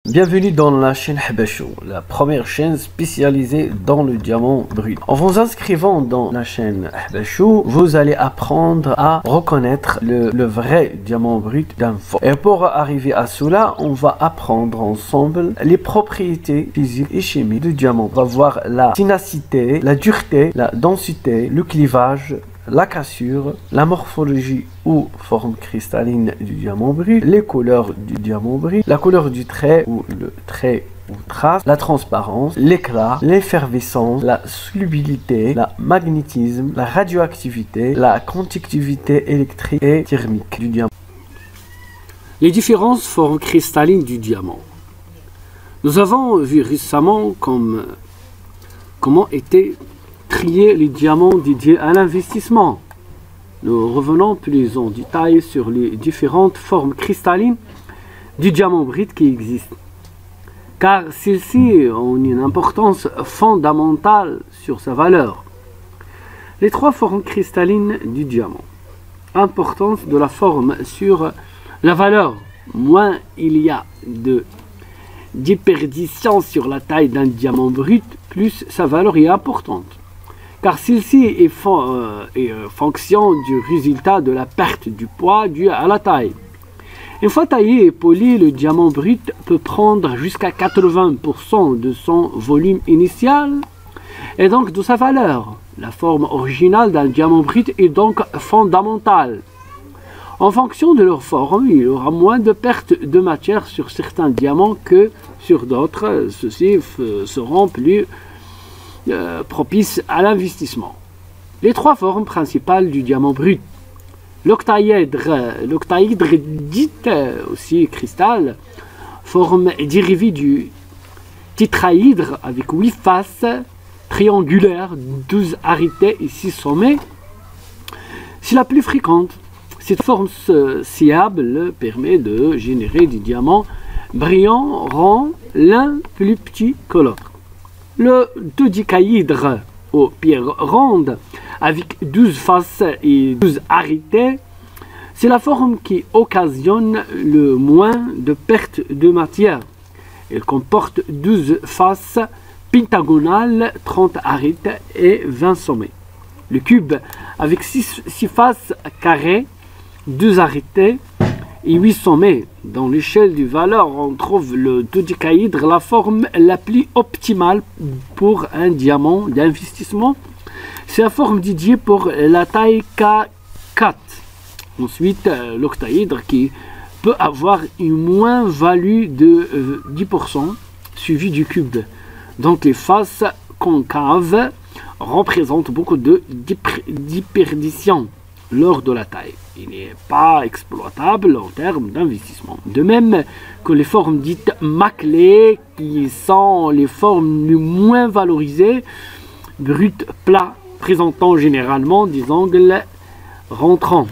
Bienvenue dans la chaîne Habashou, la première chaîne spécialisée dans le diamant brut. En vous inscrivant dans la chaîne Habashou, vous allez apprendre à reconnaître le vrai diamant brut d'un faux. Et pour arriver à cela, on va apprendre ensemble les propriétés physiques et chimiques du diamant. On va voir la ténacité, la dureté, la densité, le clivage, la cassure, la morphologie ou forme cristalline du diamant brut, les couleurs du diamant brut, la couleur du trait ou le trait ou trace, la transparence, l'éclat, l'effervescence, la solubilité, la magnétisme, la radioactivité, la conductivité électrique et thermique du diamant. Les différentes formes cristallines du diamant. Nous avons vu récemment comment étaient trier les diamants dédiés à l'investissement. Nous revenons plus en détail sur les différentes formes cristallines du diamant brut qui existent, car celles-ci ont une importance fondamentale sur sa valeur. Les trois formes cristallines du diamant. Importance de la forme sur la valeur. Moins il y a de déperdition sur la taille d'un diamant brut, plus sa valeur est importante, car celle-ci est fonction du résultat de la perte du poids dû à la taille. Une fois taillé et poli, le diamant brut peut prendre jusqu'à 80% de son volume initial et donc de sa valeur. La forme originale d'un diamant brut est donc fondamentale. En fonction de leur forme, il y aura moins de perte de matière sur certains diamants que sur d'autres. Ceux-ci seront plus propice à l'investissement. Les trois formes principales du diamant brut. L'octaèdre dit aussi cristal, forme dérivée du tétraèdre avec 8 faces triangulaires, 12 arités et 6 sommets. C'est la plus fréquente. Cette forme sciable permet de générer des diamants brillants, ronds, l'un plus petit que l'autre. Le dodécaèdre aux pierres rondes avec 12 faces et 12 arités, c'est la forme qui occasionne le moins de perte de matière. Elle comporte 12 faces pentagonales, 30 arités et 20 sommets. Le cube avec 6 faces carrées, 2 arités et 8 sommets. Dans l'échelle de valeur, on trouve le dodécaèdre, la forme la plus optimale pour un diamant d'investissement. C'est la forme dédiée pour la taille K4. Ensuite, l'octaèdre qui peut avoir une moins-value de 10%, suivi du cube. Donc les faces concaves représentent beaucoup de déperdition lors de la taille. Il n'est pas exploitable en termes d'investissement. De même que les formes dites maclées, qui sont les formes les moins valorisées, brut plat, présentant généralement des angles rentrants.